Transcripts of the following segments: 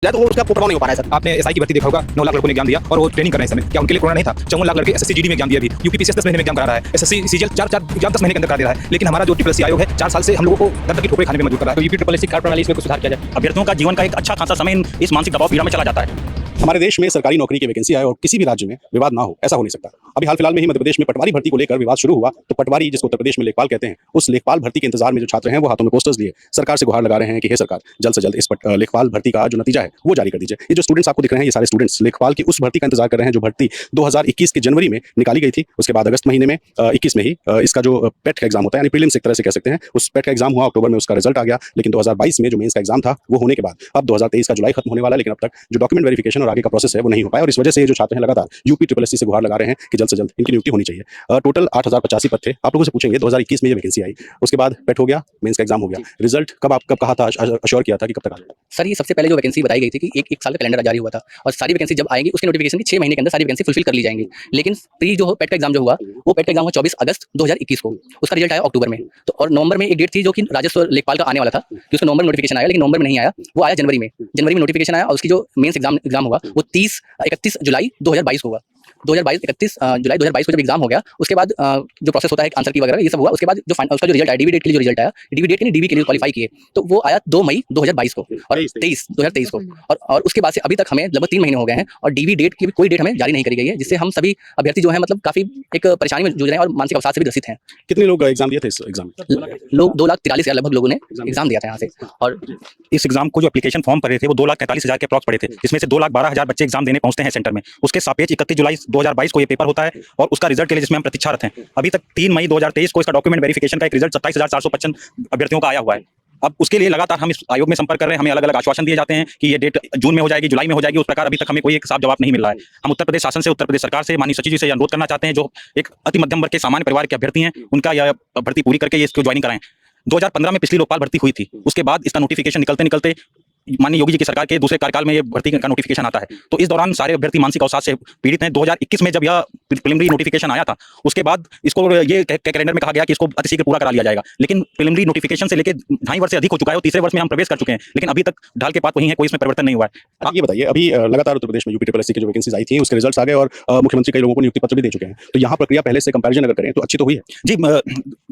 जाए तो वो उसका प्रभाव नहीं हो पा रहा है सर। आपने एसआई की भर्ती देखा होगा, 9 लाख लड़कों ने एग्जाम दिया और वो ट्रेनिंग कर रहे हैं इस समय। क्या उनके लिए कोरोना नहीं था? 54 लाख लड़के एसएससी जीडी में एग्जाम दिया अभी, यूपीपीसीएस 10 महीने में एग्जाम करा रहा है, एसएससी सीजीएल 4 एग्जाम 10 महीने के अंदर करा दे रहा है। लेकिन हमारा जो ट्रिपल आयोग है 4 साल से हम लोगों को दर तक की ठोकरें खाने में मजबूर कर रहा है। तो यूपी ट्रिपल एससी कार्य प्रणाली इसमें कुछ सुधार किया जाए। अभ्यर्थियों का जीवन का एक अच्छा खासा समय इस मानसिक दबाव पीड़ा में चला जाता है। हमारे देश में सरकारी नौकरी की वैकेंसी आए और किसी भी राज्य में विवाद ना हो, ऐसा हो नहीं सकता। अभी हाल फिलहाल में ही मध्य प्रदेश में पटवारी भर्ती को लेकर विवाद शुरू हुआ, तो पटवारी जिसको उत्तर प्रदेश में लेखपाल कहते हैं, उस लेखपाल भर्ती के इंतजार में जो छात्र हैं वो हाथों में पोस्टर्स लिए सरकार से गुहार लगा रहे हैं कि हे सरकार, जल्द से जल्द इस लेखपाल भर्ती का जो नतीजा है वो जारी कर दीजिए। ये जो स्टूडेंट्स आपको दिख रहे हैं, ये सारे स्टूडेंट्स लेखपाल की उस भर्ती का इंतजार कर रहे हैं जो भर्ती 2021 के जनवरी में निकाली गई थी। उसके बाद अगस्त महीने में 21 में ही इसका जो पेट का एग्जाम होता है, यानी प्रीलिम्स एक तरह से कह सकते हैं, उस पेट का एग्जाम हुआ, अक्टूबर में उसका रिजल्ट आ गया। लेकिन 2022 में जो मेंस का एग्जाम था वो होने के बाद अब 2023 का जुलाई खत्म होने वाला है, लेकिन अब तक जो डॉक्यूमेंट वेरिफिकेशन और आगे का प्रोसेस है वो नहीं हो पाया। और इस वजह से ये जो छात्र हैं लगातार यूपी ट्रिपल एससी से गुहार लगा रहे हैं कि जल्द से जल्द इनकी नियुक्ति होनी चाहिए। टोटल 8085 पद थे। आप लोगों से पूछेंगे 2021 में ये वैकेंसी आई, उसके बाद पेट हो गया, मेंस का एग्जाम हो गया, रिजल्ट कब कहा था, अश्योर किया था कि कब तक आ जाएगा? सर ये सबसे पहले जो वैकेंसी बताई गई थी कि एक साल का कैलेंडर जारी हुआ था और सारी वैकेंसी जब आएंगी उसके नोटिफिकेशन की 6 महीने के अंदर सारी वैकेंसी फुलफिल कर ली जाएंगी। लेकिन प्री जो पेट का एग्जाम जो हुआ वो पेट का एग्जाम हुआ 24 अगस्त 2021 को, उसका रिजल्ट आया अक्टूबर में। तो और नवंबर में एक डेट थी जो कि राजस्व लेखपाल का आने वाला था कि उसका नवंबर में नोटिफिकेशन आया, लेकिन नवंबर में नहीं आया, वो आया जनवरी में। जनवरी में नोटिफिकेशन आया और उसकी जो मेंस एग्जाम हुआ वो 31 जुलाई 2022 को हुआ। 31 जुलाई 2022 को जब एग्जाम हो गया उसके बाद जो प्रोसेस होता है आंसर की वगैरह ये सब हुआ। उसके बाद जो उसका जो रिजल्ट आया, डीबी डेट के लिए जो रिजल्ट आया, डीबी डेट के लिए डीबी के लिए क्वालिफाई किए, तो वो आया 2 मई 2022 को और 2023 को। और उसके बाद से अभी तक हमें लगभग 3 महीने हो गए हैं और डीबी डेट की भी कोई डेट हमें जारी नहीं करी गई है, जिससे हम सभी अभ्यर्थी जो है मतलब काफी एक परेशानी में जूझ रहे हैं और मानसिक अवसाद से भी ग्रसित हैं। कितने लोग एग्जाम दिए थे इस एग्जाम में? लोग 2,43,000 लगभग लोगों ने एग्जाम दिया था यहाँ से। और इस एग्जाम को जो एप्लीकेशन फॉर्म भरे थे वो 2,43,000 के अप्रॉक्स पड़े थे, जिसमें से 2,12,000 बच्चे एग्जाम देने पहुंचते हैं सेंटर में। उसके सापेक्ष 31 जुलाई 2022 को ये पेपर होता है और उसका रिजल्ट के लिए जिसमें हम प्रतीक्षारत हैं। अभी तक 3 मई 2023 को इसका डॉक्यूमेंट वेरिफिकेशन का एक रिजल्ट 27,455 अभ्यर्थियों का आया हुआ है। अब उसके लिए लगातार हम इस आयोग में संपर्क कर रहे हैं, हमें अलग अलग आश्वासन दिए जाते हैं कि ये डेट जून में हो जाएगी, जुलाई में हो जाएगी। उस प्रकार अभी तक हमें कोई एक साफ जवाब नहीं मिल रहा है। हम उत्तर प्रदेश शासन से, उत्तर प्रदेश सरकार से, माननीय सचिव जी से अनुरोध करना चाहते हैं जो एक अति मध्यम वर्ग के सामान्य परिवार के अभ्यर्थी हैं, उनका यह भर्ती पूरी करके ये इसको ज्वाइनिंग कराएं। 2015 में पिछली लोकपाल भर्ती हुई थी, उसके बाद इसका नोटिफिकेशन निकलते निकलते माननीय योगी जी की सरकार के दूसरे कार्यकाल में ये भर्ती का नोटिफिकेशन आता है। तो इस दौरान सारे अभ्यर्थी मानसिक अवसाद से पीड़ित हैं। 2021 में जब यह प्रिलिमिनरी नोटिफिकेशन आया था उसके बाद इसको ये कैलेंडर में कहा गया कि इसको अतिशीघ्र पूरा करा लिया जाएगा, लेकिन प्रिलिमिनरी नोटिफिकेशन से लेकर 2.5 वर्ष से अधिक हो चुका है और तीसरे वर्ष में हम प्रवेश कर चुके हैं, लेकिन अभी तक ढाल के पात वही है, कोई इसमें परिवर्तन नहीं हुआ है। आप ये बताइए, अभी लगातार उत्तर प्रदेश में यूपी ट्रिपल एससी की जो वैकेंसीज आई थी उसके रिजल्ट्स आ गए और मुख्यमंत्री कई लोगों को नियुक्ति पत्र भी दे चुके हैं, तो यहाँ प्रक्रिया पहले से कंपैरिजन अगर करें तो अच्छी तो हुई है जी।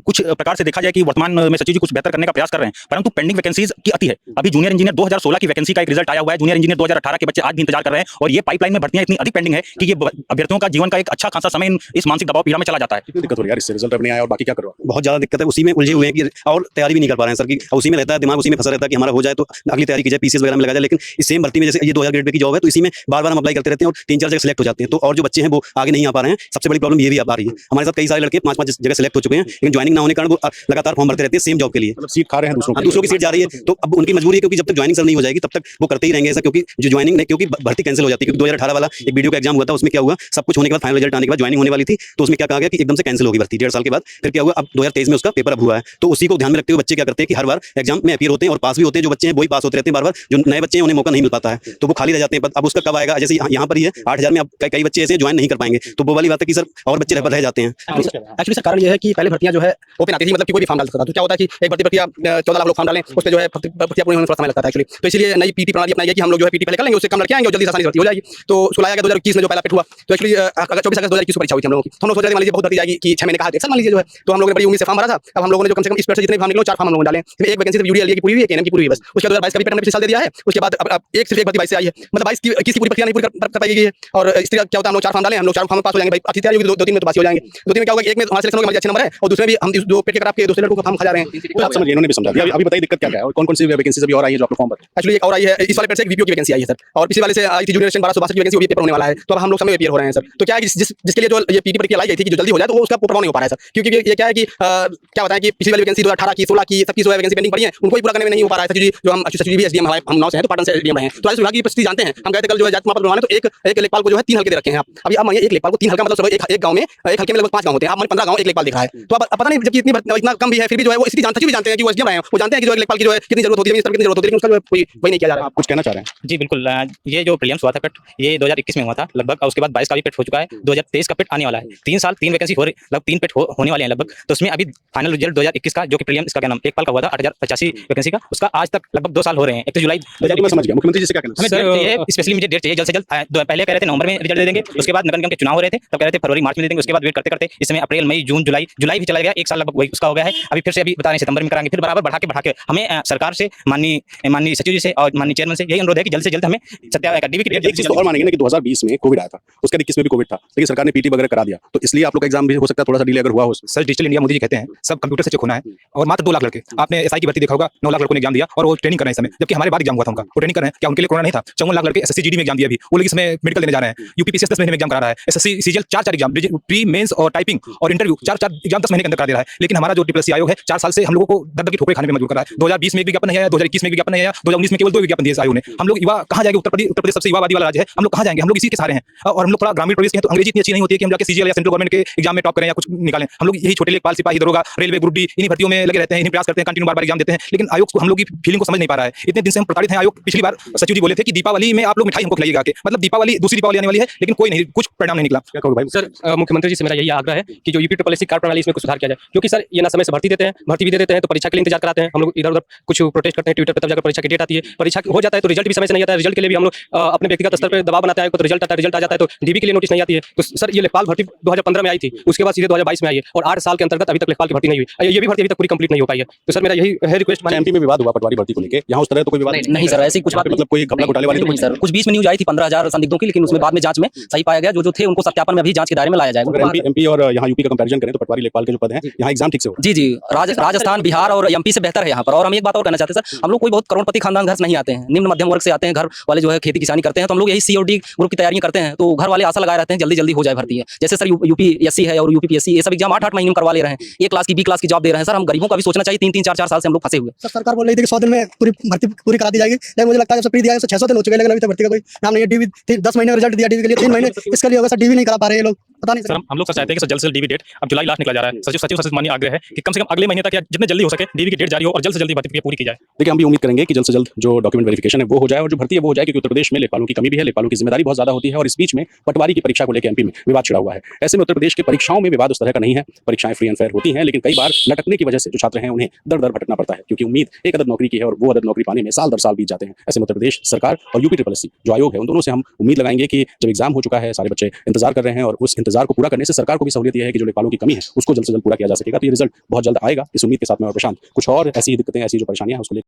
कुछ प्रकार से देखा जाए कि वर्तमान में सचिव जी कुछ बेहतर करने का प्रयास कर रहे हैं, परंतु पेंडिंग वैकेंसीज की अति है। अभी जूनियर इंजीनियर 2016 की वैकेंसी का एक रिजल्ट आया हुआ है, जूनियर इंजीनियर 2018 के बच्चे आज भी इंतजार कर रहे हैं और ये पाइपलाइन में भर्तियां इतनी अधिक पेंडिंग है कि ये अभ्यर्थियों का जीवन का एक अच्छा खासा समय इस मानसिक दबाव पीड़ा में चला जाता है। कितनी दिक्कत हो रही है यार, इससे रिजल्ट अब नहीं आया और बाकी क्या करो? बहुत ज़्यादा दिक्कत है, उसी में उलझे हुए हैं कि और तैयारी भी नहीं कर पा रहे हैं सर की। उसी में रहता है दिमाग, उसी में फंसा रहता है कि हमारा हो जाए तो अगली तैयारी की जाए, पीसीएस वगैरह में लगा जाए। लेकिन इस सेम भर्ती में जैसे ये 2000 ग्रेड पे की जॉब है तो इसी में बार-बार हम अप्लाई करते रहते हैं और 3-4 जगह सेलेक्ट हो जाते हैं, तो और जो बच्चे हैं वो आगे नहीं आ पा रहे हैं। सबसे बड़ी प्रॉब्लम ये भी आ रही है, हमारे साथ कई सारे लड़के 5-5 जगह सेलेक्ट हो चुके हैं, लेकिन ज्वाइनिंग ना होने के कारण वो लगातार फॉर्म भरते रहते हैं सेम जॉब के लिए। मतलब सीट खा रहे हैं दूसरों की सीट जा रही है, तो अब उनकी मजबूरी है क्योंकि जब तक ज्वाइनिंग सर नहीं हो जाएगी तब तक वो करते ही रहेंगे ऐसा, क्योंकि जो ज्वाइनिंग नहीं, क्योंकि भर्ती कैंसिल हो जाती है। क्योंकि 2018 वाला एक वीडियो का एग्जाम हुआ था, उसमें क्या हुआ, सब कुछ होने के बाद फाइनल रिजल्ट आने के बाद ज्वाइनिंग होने वाली थी, तो उसमें क्या कहा गया कि एकदम से कैंसिल होगी भर्ती 1.5 साल के बाद। फिर क्या हुआ, अब 2023 में उसका पेपर अब हुआ है, तो उसी को ध्यान में रखते हुए बच्चे क्या करते हैं कि हर बार एग्जाम में अपीयर होते हैं और पास भी होते हैं। जो बच्चे हैं वही पास होते रहते हैं बार बार, जो नए बच्चे हैं उन्हें मौका नहीं मिल पाता है, तो वो खाली रह जाते हैं। अब उसका कब आएगा, जैसे यहाँ पर ही है 8000 में अब कई बच्चे ऐसे ज्वाइन नहीं कर पाएंगे, तो वो वाली बात है कि सर और बच्चे रह जाते हैं। एक्चुअली सर कारण ये है कि पहले भर्तियां जो है ओपन आती थी, मतलब कि कोई भी फॉर्म डाल सकता था। तो क्या होता है कि एक भर्ती प्रक्रिया 14 लाख लोग फॉर्म डालें, उस पे जो है भर्तियां पूरी होने में थोड़ा समय लगता था एक्चुअली। तो इसलिए नई पीटी प्रणाली अपनाई गई कि हम लोग जो है पीटी पहले कर लेंगे, उससे कम लड़के आएंगे और जल्दी आसानी से भर्ती हो जाएगी। तो उसको लाया गया 2021 में जो पहला पेट हुआ, तो एक्चुअली अगर 24 अगस्त 2021 को परीक्षा हुई थी हम लोगों की। तो हम लोग सोच रहे थे मान लीजिए बहुत भर्ती जाएगी कि 6 महीने का 1 साल मान लीजिए जो है, तो हम लोगों ने बड़ी उम्मीद से फॉर्म भरा था। अब हम लोगों ने जो कम से कम इस पेट से जितने फॉर्म निकले 4 फॉर्म हम लोगों ने डाले, एक वैकेंसी सिर्फ यूडीएल की पूरी हुई है, केएनएम की पूरी हुई है बस। उसके बाद 2022 का भी पेट हमने पिछले साल दे दिया है। उसके बाद अब एक सिर्फ एक भर्ती 22 से आई है, मतलब 22 की 21 की पूरी प्रक्रिया नहीं पूरी कर पाई गई है। और इससे क्या होता है, हम लोग 4 फॉर्म डाले, हम लोग 4 फॉर्म में पास हो जाएंगे भाई, अच्छी तैयारी होगी, 2-3 में तो पास हो जाएंगे। 2-3 में क्या होगा, एक में हमारे सिलेक्शन होगा, हमारे अच्छे नंबर है, और दूसरे भी हम जो पेट के खराब के दूसरे लड़कों का फॉर्म खा जा रहे हैं। आप समझिए, इन्होंने भी समझा दिया। अभी बताइए दिक्कत क्या है और कौन-कौन सी वैकेंसीज अभी और आई है जो आपको फॉर्म भर? एक्चुअली एक और आई है, इस वाले पेट से एक वीपीओ की वैकेंसी आई है सर, और पिछले वाले से आई थी जूनियर 1262 की वैकेंसी, वो भी पेपर होने वाला है। तो अब हम लोग समय अपीयर हो रहे हैं सर। तो क्या है कि जिसके लिए जो ये पीटी प्रक्रिया लाई गई थी कि जो जल्दी हो जाए, तो वो उसका प्रभाव नहीं हो पा रहा है सर, क्योंकि ये क्या है कि क्या बताएं कि पिछली वाली वैकेंसी 2018 की, 16 की, सबकी जो है वैकेंसी पेंडिंग पड़ी है, उनको ही पूरा करने में नहीं हो पा रहा है सर। जो हम सचिव भी एसडीएम हम 9 से हैं, तो पाटन से एसडीएम रहे हैं, तो राजस्व विभाग की परिस्थिति जानते हैं। हम गए थे कल जो है जाति प्रमाण बनवाने, तो एक लेखपाल को जो है 3 हल्के दे रखे हैं आप। अभी आप मानिए एक लेखपाल को 3 हल्का, मतलब एक गांव में, एक हल्के में लगभग 5 गांव होते हैं, आप मानिए 15 गांव एक लेखपाल दिख रहा है। तो अब पता नहीं जबकि इतना कम भी है, फिर भी जो है वो इसलिए सचिव भी जानते हैं कि वो एसडीएम रहे हैं, वो जानते हैं कि जो एक लेखपाल की जो है कितनी जरूरत होती है, कितनी जरूरत होती है, लेकिन उसका जो अभी वही नहीं किया जा रहा है। आप कुछ कहना चाह रहे हैं? जी बिल्कुल, ये जो प्रीलिम्स हुआ था पेट, ये 2021 में हुआ था लगभग, और उसके बाद 22 का भी पेट हो चुका है, 2023 का पेट आने वाला है। 3 साल 3 वैकेंसी हो रही, लगभग 3 पेट होने वाले हैं लगभग। तो उसमें अभी फाइनल रिजल्ट 2021 का, जो कि प्रीलिम्स का क्या नाम लेखपाल का हुआ था 8085 वैकेंसी का, उसका आज तक लगभग 2 साल हो रहे हैं। 31 जुलाई मैं समझ गया, मुख्यमंत्री जी से क्या कहना हमें डेट चाहिए, स्पेशली मुझे डेट चाहिए जल्द से जल्द। पहले कह रहे थे नवंबर में रिजल्ट दे देंगे, उसके बाद नगर निगम के चुनाव हो रहे थे तब कह रहे थे फरवरी मार्च में दे देंगे, उसके बाद वेट करते करते इस समय अप्रैल मई जून जुलाई भी चला गया, 1 साल लगभग वही उसका हो गया है। अभी फिर से अभी बता रहे हैं सितंबर में कराएंगे, फिर बराबर बढ़ा के हमें सरकार से, माननीय सचिव जी से और माननीय चेयरमैन से यही अनुरोध है कि जल्द से जल्द हमें सत्यापन डीवी की डेट। एक चीज तो और मानेंगे ना कि 2020 में कोविड आया था, उसके 21 में भी कोविड था, लेकिन सरकार ने पीटी वगैरह करा दिया, तो इसलिए आप लोग का एग्जाम भी हो सकता है थोड़ा सा डिले अगर हुआ हो। Sir digital India Modi ji कहते हैं सब कंप्यूटर से चेक होना है, और मात्र 2 लाख लड़के, आपने एसआई की भर्ती देखा होगा, 9 लाख लड़कों ने एग्जाम दिया और वो ट्रेनिंग कर रहे हैं इस समय, जबकि हमारे बाद एग्जाम हुआ था उनका, वो ट्रेनिंग कर रहे हैं। क्या उनके लिए कोरोना नहीं था? 54 लाख लड़के एसएससी जीडी में एग्जाम दिया अभी, वो लोग इसमें मेडिकल देने जा रहे हैं। यूपीपीएससी 10 महीने में एग्जाम करा रहा है, SSC CGL 4 exam, pre mains और टाइपिंग और इंटरव्यू 4 एग्जाम 10 महीने के अंदर करा दे रहा है। लेकिन हमारा जो ट्रिपल सी आयोग है 4 साल से हम लोगों को दर-दर की ठोकरें खाने में मजबूर कर रहा है। 2020 में एक विज्ञापन नहीं आया, 2021 में एक विज्ञापन नहीं आया, 2019 में केवल 2 विज्ञापन दिए इस आयोग ने। हम लोग युवा कहाँ जाएंगे? उत्तर प्रदेश सबसे युवावादी वाला राज्य है, हम लोग कहाँ जाएंगे? हम लोग इसी के सहारे हैं, और हम लोग थोड़ा ग्रामीण प्रदेश के हैं, तो अंग्रेजी इतनी अच्छी नहीं होती है कि हम जाके सीजीएल या सेंट्रल गवर्नमेंट के एग्जाम में टॉप करें या कुछ निकालें। हम लोग यही छोटे लेखपाल, सिपाही, दरोगा, रेलवे, ग्रुप डी, इन्हीं भर्तियों में लगे रहते हैं, इन्हीं प्रयास करते हैं, कंटिन्यू बार-बार एग्जाम देते हैं, लेकिन आयोग को हम लोग की फीलिंग को समझ नहीं पा रहा है। इतने दिन से हम प्रताड़ित हैं। आयोग पिछली बार सचिव जी बोले थे कि दीपावली में आप लोग मिठाई हमको खिलाइएगा के, मतलब दीपावली दूसरी दीपावली आने वाली है, लेकिन कोई नहीं, कुछ परिणाम नहीं निकला। क्या कहोगे भाई? सर मुख्यमंत्री जी से मेरा यही आग्रह है कि जो यूपी ट्रिपल एससी कार्ड प्रणाली इसमें कुछ सुधार किया जाए, क्योंकि सर ये ना समय से भर्ती देते हैं, भर्ती भी दे देते हैं तो परीक्षा के लिए इंतजार कराते हैं। हम लोग इधर-उधर कुछ प्रोटेस्ट करते हैं ट्विटर पर, तब जाकर परीक्षा की डेट आती है, परीक्षा हो जाता है तो रिजल्ट भी समय से नहीं आता है। रिजल्ट के लिए भी हम लोग अपने व्यक्तिगत स्तर पर दबाव बनाते हैं, तो रिजल्ट आता है, रिजल्ट आ जाता है तो डीबी के लिए नोटिस नहीं आती है। तो सर ये लेखपाल भर्ती 2015 में आई थी, उसके बाद सीधे 2022 में आई है, और 8 साल के अंतर्गत अभी तक लेखपाल की भर्ती नहीं हुई। ये भी भर्ती अभी तक पूरी कंप्लीट नहीं हो पाई है। तो सर मेरा यही है रिक्वेस्ट। एमपी में विवाद हुआ पटवारी भर्ती को लेकर, यहाँ उस तरह तो कोई विवाद नहीं सर, ऐसी कुछ बात मतलब कोई घपला घोटाले वाली तो नहीं सर। कुछ बीच में न्यूज आई थी 15,000 संदिग्धों की, लेकिन उसमें बाद में जांच में सही पाया गया, जो थे उनको सत्यापन में अभी जांच के दायरे में लाया जाएगा। एमपी और यहाँ यूपी का कंपैरिजन करें तो पटवारी लेखपाल के जो पद हैं यहाँ एग्जाम ठीक से हो। जी राजस्थान, बिहार और एमपी से बेहतर है यहाँ पर। और हम एक बात और कहना चाहते हैं सर, हम लोग कोई बहुत करोड़पति खानदान घर से नहीं आते हैं, निम्न मध्यम वर्ग से आते हैं। घर वाले जो है खेती किसानी करते हैं, तो हम लोग यही सी और डी ग्रुप की तैयारियां करते हैं, तो घर वाले आशा लगाए रहते हैं जल्दी जल्दी हो जाए भर्ती है। जैसे सर यूपीएससी है और यूपीपीएससी, ये सब एग्जाम 8-8 महीने में करवा ले रहे हैं, ए क्लास की बी क्लास की जॉब दे रहे हैं। सर हम गरीबों का भी सोचना चाहिए, 3-3 4-4 साल से हम लोग फंसे हुए। सर सरकार बोल रही थी कि 100 दिन में पूरी भर्ती पूरी करा दी जाएगी, लेकिन मुझे लगता है जब से प्री दिया है 600 दिन हो चुके हैं, लेकिन अभी तक भर्ती का कोई नाम नहीं है। डीवी 10 महीने में रिजल्ट दिया, डीवी के लिए 3 महीने इसके लिए होगा सर, डीवी नहीं करा पा रहे हैं ये लोग, पता नहीं सर हम लोग चाहते हैं कि जल्द से जल्द डीवी डेट, अब जुलाई लास्ट निकला जा रहा है, सचिव माननीय आग्रह है कि कम से कम अगले महीने तक या जितने जल्दी हो सके डीवी की डेट जारी हो और जल्द से जल्द भर्ती पूरी की जाए। देखिए हम भी उम्मीद करेंगे कि जल्द से जल्द जो डॉक्यूमेंट वेरिफिकेशन है वो हो जाए और जो भर्ती है वो हो जाए, क्योंकि उत्तर प्रदेश में लेखपालों की कमी भी है, लेखपालों की जिम्मेदारी बहुत ज्यादा होती है, और इस बीच में पटवारी की परीक्षा को लेकर एमपी में विवाद छिड़ा हुआ है। ऐसे में उत्तर प्रदेश की परीक्षाओं में विवाद उस तरह का नहीं है, परीक्षाएं फ्री एंड फेयर होती हैं, लेकिन कई बार लटकने की वजह से जो छात्र हैं उन्हें दर दर भटकना पड़ता है, क्योंकि उम्मीद एक अदद नौकरी की है और वो अदद नौकरी पाने में साल दर साल बीत जाते हैं। ऐसे में उत्तर प्रदेश सरकार और यूपी ट्रिपल एससी जो आयोग है उन दोनों से हम उम्मीद लगाएंगे कि जब एग्जाम हो चुका है, सारे बच्चे इंतजार कर रहे हैं, और उस इंतजार को पूरा करने से सरकार को भी सहूलियत यह है कि जो लेखपालों की कमी है उसको जल्द से जल्द पूरा किया जा सकेगा। तो ये रिजल्ट बहुत जल्द आएगा, इस उम्मीद के साथ में। और प्रशांत, कुछ और ऐसी दिक्कतें, ऐसी जो परेशानियां हैं उसको